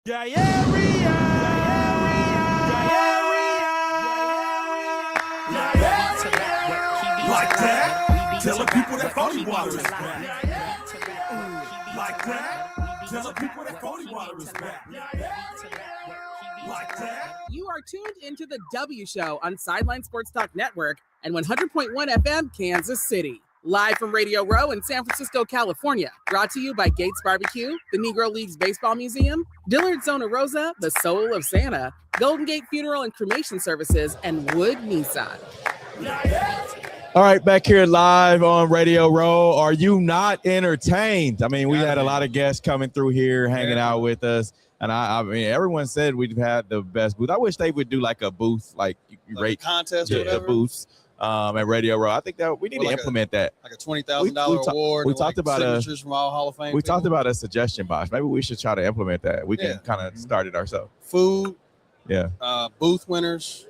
Like that? Tell the people that Phony Water is back. Like that? Tell the people that Phony Water is back. Like that? You are tuned into the W Show on Sideline Sports Talk Network and 100.1 FM, Kansas City. Live from Radio Row in San Francisco, California. Brought to you by Gates Barbecue, the Negro Leagues Baseball Museum, Dillard Zona Rosa, the Soul of Santa, Golden Gate Funeral and Cremation Services, and Wood Nissan. All right, back here live on Radio Row. Are you not entertained? I mean, we had a lot of guests coming through here, hanging out with us. And I mean, everyone said we've had the best booth. I wish they would do like a booth, like you rate contest or whatever. Booths at Radio Row. I think that we need to implement that. Like a $20,000 award. We talked about signatures from all Hall of Fame. We talked about a suggestion box. Maybe we should try to implement that. We can kind of start it ourselves. Food. Yeah. Booth winners.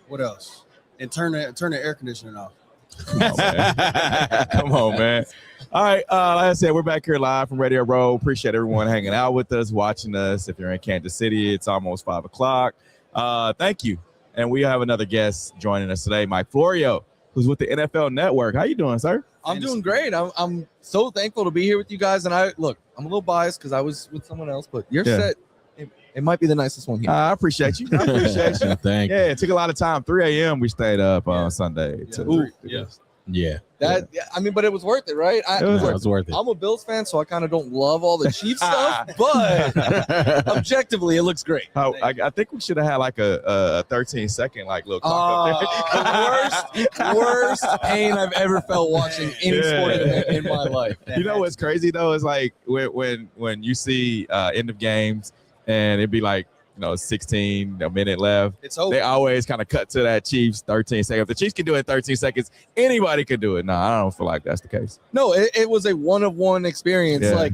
What else? And turn the air conditioning off. Come on, man. Come on, man. All right, like I said, we're back here live from Radio Row. Appreciate everyone hanging out with us, watching us. If you're in Kansas City, it's almost 5 o'clock. Thank you. And we have another guest joining us today, Mike Florio, who's with the NFL Network. How you doing, sir? I'm doing great. I'm so thankful to be here with you guys. And I'm a little biased because I was with someone else, but your set, it might be the nicest one here. I appreciate you. Thank you. Yeah, it took a lot of time. 3 a.m. we stayed up on Sunday. But it was worth it, right? It was worth it. I'm a Bills fan, so I kind of don't love all the Chiefs stuff, but objectively, it looks great. I think we should have had like a 13-second like little clock up there. The worst pain I've ever felt watching any sporting event in my life. You know what's crazy though is like when you see end of games and it'd be like 16 a minute left. It's over. They always kind of cut to that Chiefs 13 seconds. If the Chiefs can do it in 13 seconds, anybody can do it. No, I don't feel like that's the case. No, it was a one-of-one experience. Yeah. Like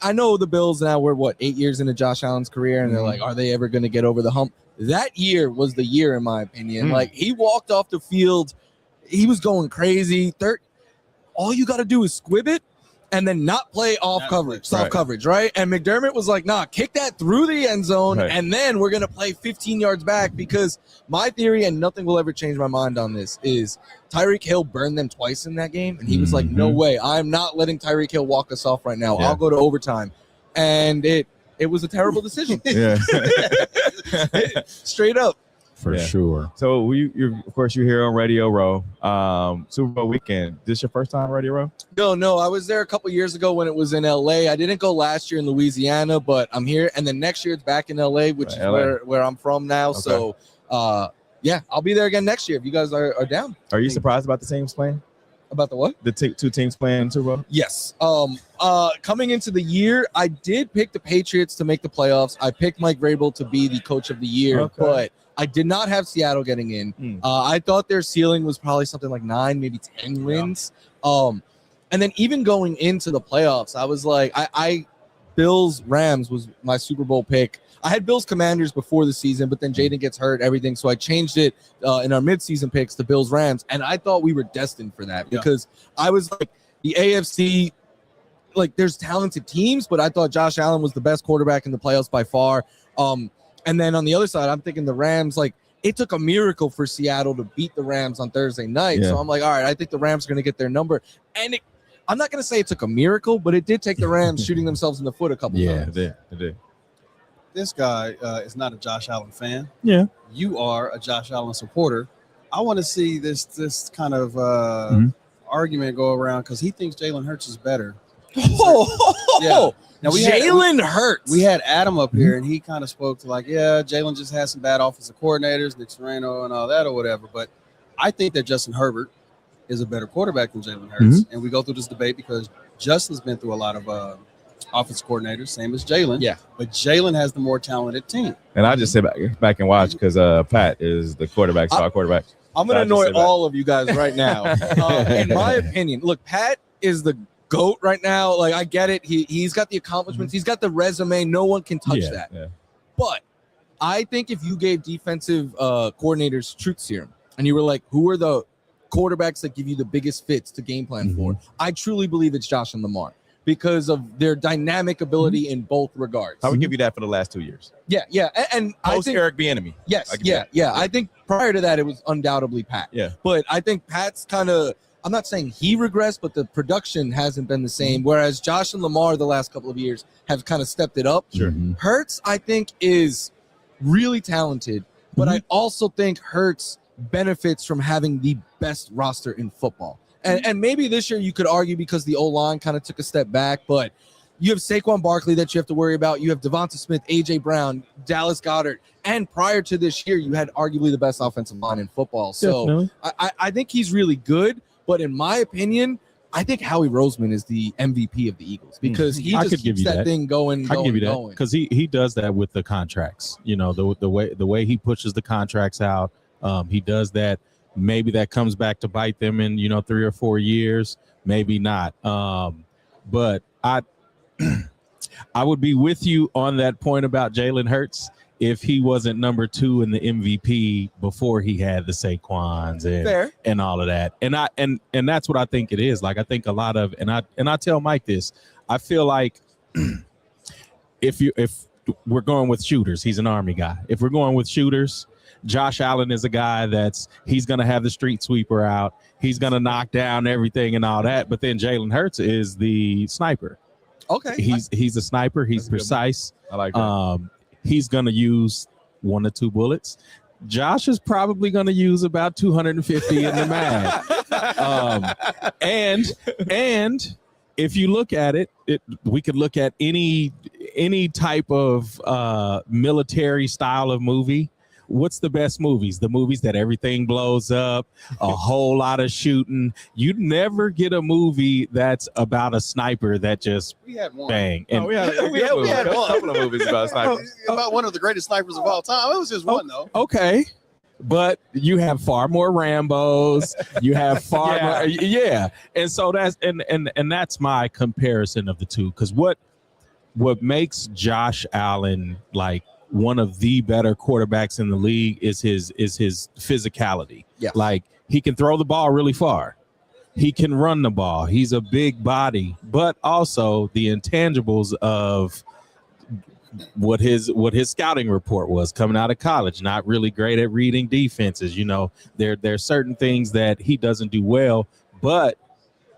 I know the Bills now, we're 8 years into Josh Allen's career, and they're like, are they ever going to get over the hump? That year was the year, in my opinion. Like, he walked off the field, he was going crazy. All you got to do is squib it and then not play soft coverage, right? And McDermott was like, nah, kick that through the end zone, and then we're going to play 15 yards back, because my theory, and nothing will ever change my mind on this, is Tyreek Hill burned them twice in that game, and he was like, no way, I'm not letting Tyreek Hill walk us off right now. I'll go to overtime. And it was a terrible decision. Straight up. For sure. So of course you're here on Radio Row. Super Bowl weekend. This your first time on Radio Row? No. I was there a couple years ago when it was in LA. I didn't go last year in Louisiana, but I'm here. And then next year it's back in LA, which is where I'm from now. Okay. So I'll be there again next year if you guys are down. Are you surprised about the teams playing? About the what? The two teams playing Super Bowl? Yes. Coming into the year, I did pick the Patriots to make the playoffs. I picked Mike Vrabel to be the coach of the year, but I did not have Seattle getting in. I thought their ceiling was probably something like 9, maybe 10 wins. And then even going into the playoffs, I was like, Bills Rams was my Super Bowl pick. I had Bills Commanders before the season, but then Jaden gets hurt, everything. So I changed it in our midseason picks to Bills Rams. And I thought we were destined for that because I was like, the AFC, like, there's talented teams, but I thought Josh Allen was the best quarterback in the playoffs by far. And then on the other side, I'm thinking the Rams, like, it took a miracle for Seattle to beat the Rams on Thursday night. So I'm like, all right, I think the Rams are going to get their number. And I'm not going to say it took a miracle, but it did take the Rams shooting themselves in the foot a couple times. It did. This guy is not a Josh Allen fan. Yeah. You are a Josh Allen supporter. I want to see this kind of argument go around because he thinks Jalen Hurts is better. Now Jalen Hurts. We had Adam up here, and he kind of spoke to Jalen just had some bad offensive coordinators, Nick Sirianni and all that or whatever. But I think that Justin Herbert is a better quarterback than Jalen Hurts. And we go through this debate because Justin's been through a lot of offensive coordinators, same as Jalen. Yeah. But Jalen has the more talented team. And I just sit back and watch because Pat is the quarterback, star quarterback. I'm going to annoy all of you guys right now. In my opinion, look, Pat is the GOAT right now. Like, I get it. He's got the accomplishments. He's got the resume. No one can touch that. Yeah. But I think if you gave defensive coordinators truth serum and you were like, who are the quarterbacks that give you the biggest fits to game plan for? I truly believe it's Josh and Lamar. because of their dynamic ability in both regards. I would give you that for the last 2 years. Yeah. And I Post think Eric Bieniemy. yes, I give you that. yeah. I think prior to that, it was undoubtedly Pat. Yeah. But I think Pat's kind of, I'm not saying he regressed, but the production hasn't been the same. Whereas Josh and Lamar the last couple of years have kind of stepped it up. Sure. Hurts, I think, is really talented, but I also think Hurts benefits from having the best roster in football. And maybe this year you could argue because the O-line kind of took a step back, but you have Saquon Barkley that you have to worry about. You have Devonta Smith, A.J. Brown, Dallas Goedert. And prior to this year, you had arguably the best offensive line in football. So I think he's really good. But in my opinion, I think Howie Roseman is the MVP of the Eagles because he I just could give keeps you that thing going. I can give you that going. because he does that with the contracts. You know, the way he pushes the contracts out, he does that. Maybe that comes back to bite them in 3 or 4 years. Maybe not. But I would be with you on that point about Jalen Hurts if he wasn't number 2 in the MVP before he had the Saquons and all of that. And that's what I think it is. Like I think a lot of and I tell Mike this. I feel like if we're going with shooters, he's an Army guy. If we're going with shooters, Josh Allen is a guy he's going to have the street sweeper out. He's going to knock down everything and all that. But then Jalen Hurts is the sniper. Okay. He's a sniper. He's precise. I like that. He's going to use 1 or 2 bullets. Josh is probably going to use about 250 in the mag. And if you look at it, we could look at any type of military style of movie. What's the best movies? The movies that everything blows up, a whole lot of shooting. You'd never get a movie that's about a sniper that just We had one. bang. And we had had a one. couple of movies about snipers. About one of the greatest snipers of all time. It was just one, though. okay, but you have far more Rambos. You have far more, yeah. And so that's my comparison of the two. Because what makes Josh Allen like one of the better quarterbacks in the league is his physicality. Yeah. Like he can throw the ball really far. He can run the ball. He's a big body, but also the intangibles of what his scouting report was coming out of college, not really great at reading defenses. There's certain things that he doesn't do well, but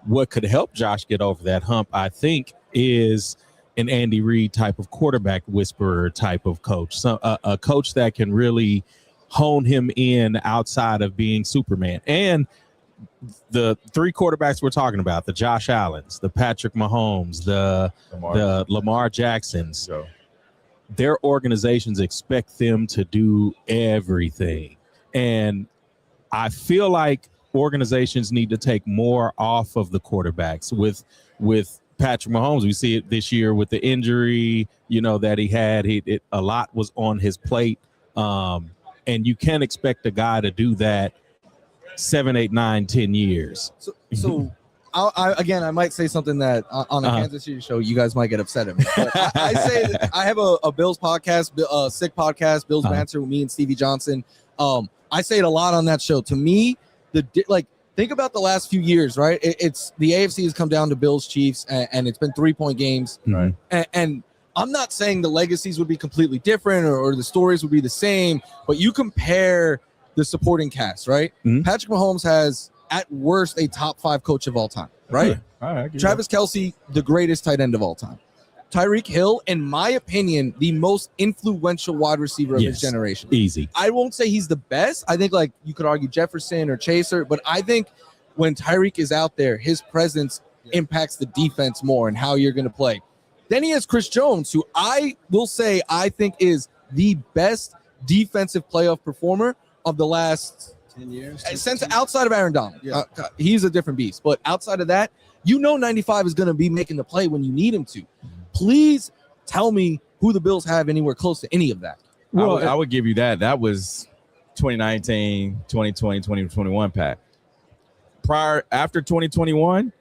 what could help Josh get over that hump, I think, is an Andy Reid type of quarterback whisperer type of coach, a coach that can really hone him in outside of being Superman. And the 3 quarterbacks we're talking about, the Josh Allens, the Patrick Mahomes, the Lamar Jacksons, their organizations expect them to do everything. And I feel like organizations need to take more off of the quarterbacks with Patrick Mahomes. We see it this year with the injury, that he had. A lot was on his plate. And you can't expect a guy to do that 7, 8, 9, 10 years. So I might say something that on a Kansas City show, you guys might get upset at me. But I say that I have a Bills podcast, sick podcast, Bills Banter with me and Stevie Johnson. I say it a lot on that show. To me, think about the last few years, right? It's the AFC has come down to Bills, Chiefs, and it's been 3-point games. Right. And I'm not saying the legacies would be completely different or the stories would be the same, but you compare the supporting cast, right? Mm-hmm. Patrick Mahomes has, at worst, a top 5 coach of all time, right? All right. Travis Kelce, the greatest tight end of all time. Tyreek Hill, in my opinion, the most influential wide receiver of his generation. Easy. I won't say he's the best. I think you could argue Jefferson or Chaser, but I think when Tyreek is out there, his presence impacts the defense more and how you're going to play. Then he has Chris Jones, who I will say I think is the best defensive playoff performer of the last 10 years. Since outside of Aaron Donald. Yeah. He's a different beast. But outside of that, 95 is going to be making the play when you need him to. Please tell me who the Bills have anywhere close to any of that. Well, I would give you that. That was 2019, 2020, 2021, Pat. After 2021,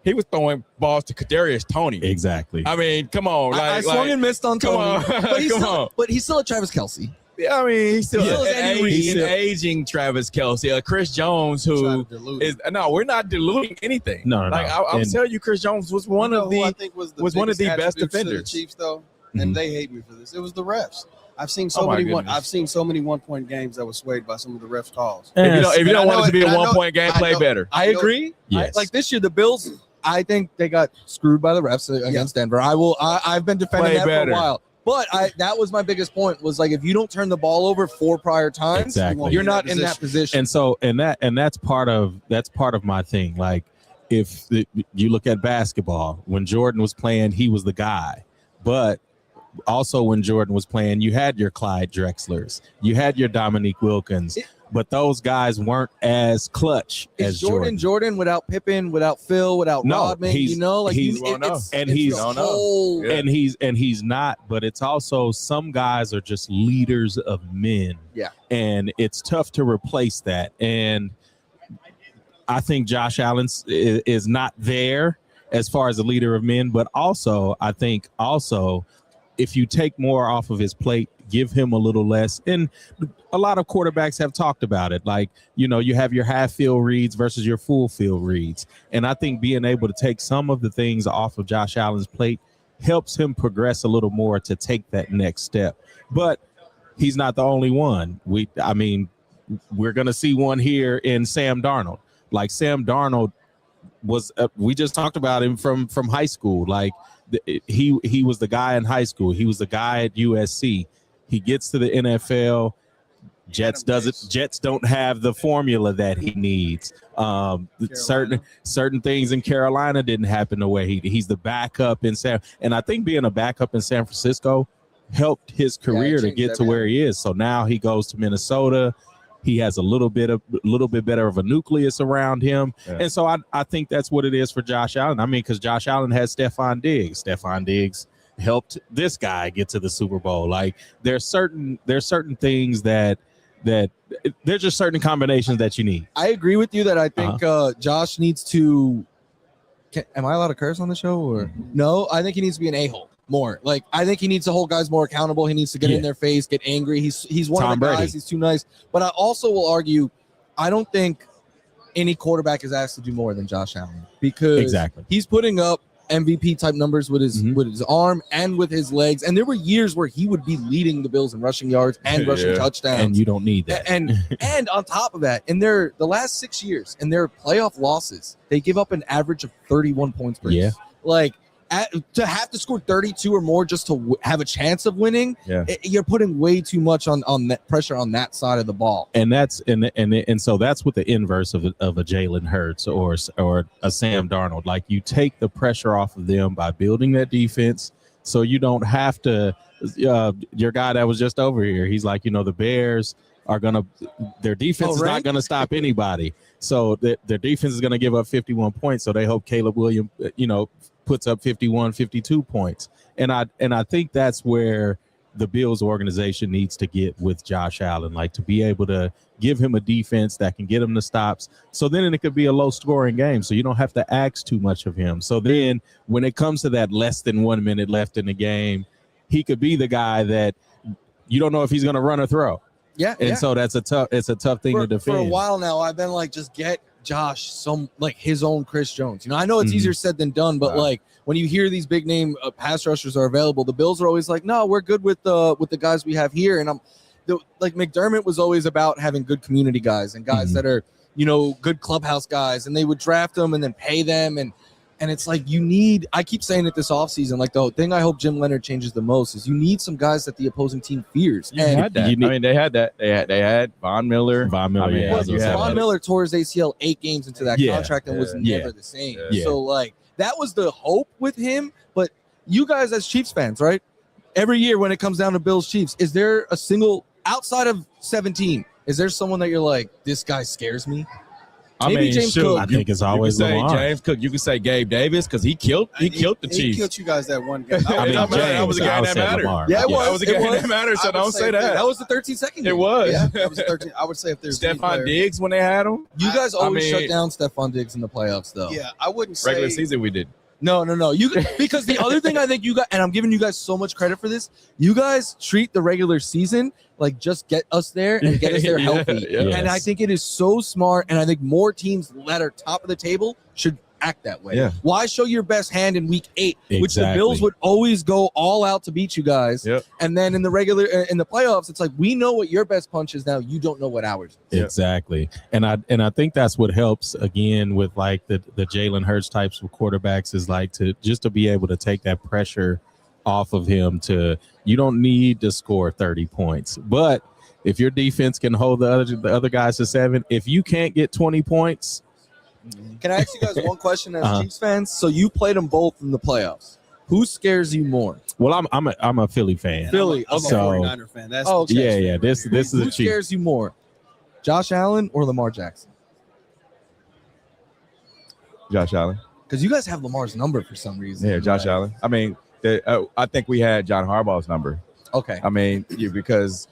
he was throwing balls to Kadarius Toney. Exactly. I mean, come on. I swung and missed on Tony. Come on. But he's still at Travis Kelce. Yeah, I mean, he's still Still an Andy Reid. aging Travis Kelce. Chris Jones, Trying who to dilute is no, we're not diluting anything. No. Like I was And- telling you, Chris Jones was one You know of who I the. think was one of the biggest best attributes to defenders. the Chiefs, though, Mhm. and they hate me for this. It was the refs. I've seen Oh so my many goodness. I've seen so many 1-point games that were swayed by some of the refs calls. If you Yes. don't I want know it to be it- a and I know- 1-point game, I play know- better. I agree. Yes. Like this year, the Bills, I think they got screwed by the refs against Denver. I've been defending Play that better. for a while. But that was my biggest point was like if you don't turn the ball over 4 prior times, Exactly. you're not in that position. And so that's part of my thing. Like if you look at basketball, when Jordan was playing, he was the guy. But also when Jordan was playing, you had your Clyde Drexlers, you had your Dominique Wilkins, but those guys weren't as clutch as Is Jordan without Pippen, without Phil, without No, Rodman, he's- you know, like he's- Well, no. and it's he's- the Don't know. whole- Yeah. and he's not, but it's also some guys are just leaders of men. Yeah. And it's tough to replace that. And I think Josh Allen is not there as far as a leader of men, but also I think if you take more off of his plate, give him a little less. And a lot of quarterbacks have talked about it. Like, you know, you have your half field reads versus your full field reads. And I think being able to take some of the things off of Josh Allen's plate helps him progress a little more to take that next step. But he's not the only one. We're going to see one here in Sam Darnold. Like Sam Darnold was, we just talked about him from high school. Like he was the guy in high school. He was the guy at USC. He gets to the NFL. Jets don't have the formula that he needs. Certain things in Carolina didn't happen the way he's the backup in San. And I think being a backup in San Francisco helped his career to get to where he is. So now he goes to Minnesota. He has a little bit better of a nucleus around him. Yeah. And so I think that's what it is for Josh Allen. I mean, because Josh Allen has Stephon Diggs. Stephon Diggs helped this guy get to the Super Bowl. Like there's certain things that there's just certain combinations that you need. I agree with you that I think Josh needs to. Am I allowed to curse on the show or no? I think he needs to be an a-hole more. Like I think he needs to hold guys more accountable. He needs to get in their face, get angry. He's one Tom of the guys. Brady. He's too nice. But I also will argue, I don't think any quarterback is asked to do more than Josh Allen because he's putting up MVP type numbers with his arm and with his legs. And there were years where he would be leading the Bills in rushing yards and rushing touchdowns. And you don't need that. And on top of that, in the last 6 years, in their playoff losses, they give up an average of 31 points per year. Like to have to score 32 or more just to have a chance of winning, you're putting way too much on that pressure on that side of the ball. And that's and so that's what the inverse of a Jalen Hurts or a Sam Darnold. Like you take the pressure off of them by building that defense, so you don't have to. Your guy that was just over here, he's like, the Bears are their defense is not gonna stop anybody. So their defense is gonna give up 51 points. So they hope Caleb Williams, puts up 51, 52 points. And I think that's where the Bills organization needs to get with Josh Allen, like to be able to give him a defense that can get him the stops. So then it could be a low scoring game. So you don't have to ask too much of him. So then when it comes to that less than 1 minute left in the game, he could be the guy that you don't know if he's going to run or throw. Yeah. And so it's a tough thing to defend. For a while now, I've been like, just get Josh his own Chris Jones. I know it's easier said than done, but like when you hear these big name pass rushers are available, the Bills are always like, no, we're good with the guys we have here. And McDermott was always about having good community guys and guys that are, good clubhouse guys, and they would draft them and then pay them. And it's like I keep saying it this offseason, like the thing I hope Jim Leonard changes the most is you need some guys that the opposing team fears. They had that. They had that. They had Von Miller. Von Miller tore his ACL 8 games into that contract and was never the same. Yeah. So that was the hope with him. But you guys as Chiefs fans, right? Every year when it comes down to Bills Chiefs, is there a single outside of 17? Is there someone that you're like, this guy scares me? Maybe James Cook. I think it's always Lamar. James Cook. You could say Gabe Davis because he killed the Chiefs. He killed you guys that one game. That was a game that mattered. Yeah, it was. That was a game that mattered. So don't say that. That was the 13-second game. It was. Yeah, that was 13. I would say if there's Stephon Diggs when they had him. You guys always shut down Stephon Diggs in the playoffs, though. Yeah, I wouldn't say regular season we did. No. Because the other thing I think you got, and I'm giving you guys so much credit for this, you guys treat the regular season like just get us there and get us there healthy. Yes. And I think it is so smart. And I think more teams that are top of the table should act that way. Yeah. Why show your best hand in week 8, which the Exactly. Bills would always go all out to beat you guys. Yep. And then in the playoffs, it's like, we know what your best punch is now. You don't know what ours is. Yeah. Exactly. And I think that's what helps again with like the Jalen Hurts types of quarterbacks is like to be able to take that pressure off of him. You don't need to score 30 points, but if your defense can hold the other guys to 7, if you can't get 20 points. Can I ask you guys one question as Chiefs fans? So you played them both in the playoffs. Who scares you more? Well, I'm a Philly fan. Philly. I'm a So- 49er fan. That's Oh, the okay. Yeah. This is Who a cheat. scares you more? Josh Allen or Lamar Jackson? Josh Allen. Because you guys have Lamar's number for some reason. Yeah, Josh Allen. I mean, I think we had John Harbaugh's number. Okay. I mean, because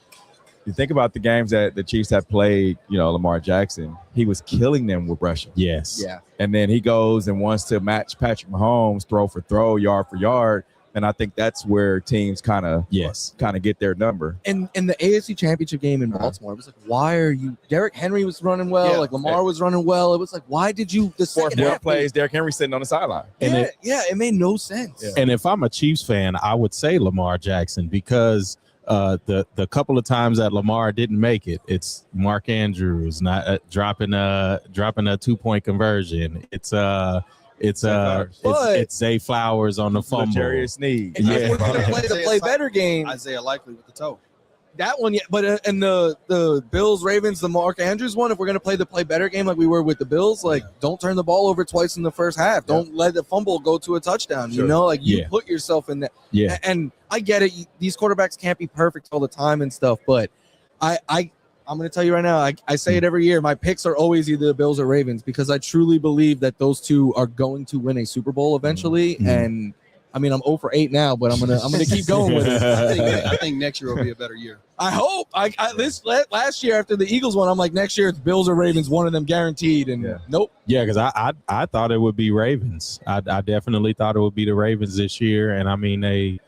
you think about the games that the Chiefs have played, Lamar Jackson, he was killing them with rushing. Yes. Yeah. And then he goes and wants to match Patrick Mahomes throw for throw, yard for yard. And I think that's where teams kind of get their number. And in the AFC Championship game in Baltimore, it was like, why are you? Derrick Henry was running well, Yeah. like Lamar was running well. It was like, why did you? The Fourth second half plays, Derrick Henry sitting on the sideline. And it made no sense. Yeah. And if I'm a Chiefs fan, I would say Lamar Jackson because the couple of times that Lamar didn't make it, it's Mark Andrews not dropping a 2-point conversion. It's Zay Flowers on the fumble. Jarius Sneed. And Yeah. if we're gonna play the play better game. Isaiah Likely with the toe. That one, yeah, but in the Bills Ravens, the Mark Andrews one, if we're gonna play the play better game like we were with the Bills, like don't turn the ball over twice in the first half. Don't let the fumble go to a touchdown. Sure. You Yeah. put yourself in that. Yeah. And I get it. These quarterbacks can't be perfect all the time and stuff, but I'm going to tell you right now, I say it every year. My picks are always either the Bills or Ravens because I truly believe that those two are going to win a Super Bowl eventually. Mm-hmm. And I mean, I'm 0 for 8 now, but I'm gonna keep going with it. I think next year will be a better year. I hope. Last year after the Eagles won, I'm like, next year it's Bills or Ravens, one of them guaranteed. And nope. Yeah, because I thought it would be Ravens. I definitely thought it would be the Ravens this year, and I mean they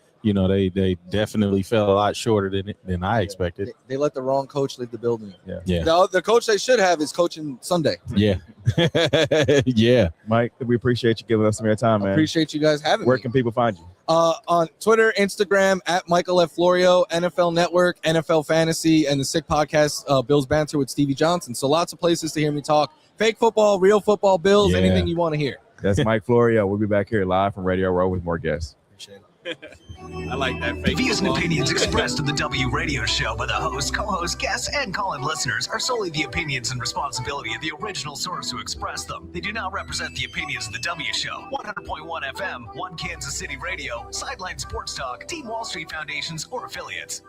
definitely fell a lot shorter than I expected. They let the wrong coach leave the building. Yeah. The coach they should have is coaching Sunday. Yeah. Yeah. Mike, we appreciate you giving us some of your time, man. Appreciate you guys having Where me. can people find you? On Twitter, Instagram, at Michael F. Florio, NFL Network, NFL Fantasy, and the Sick Podcast, Bills Banter with Stevie Johnson. So lots of places to hear me talk. Fake football, real football, Bills, Yeah. anything you want to hear. That's Mike Florio. We'll be back here live from Radio Row with more guests. Appreciate it. I like that. The views and opinions expressed on the W Radio Show by the host, co-host, guests, and call-in listeners are solely the opinions and responsibility of the original source who expressed them. They do not represent the opinions of the W Show, 100.1 FM, One Kansas City Radio, Sideline Sports Talk, Team Wall Street Foundations, or affiliates.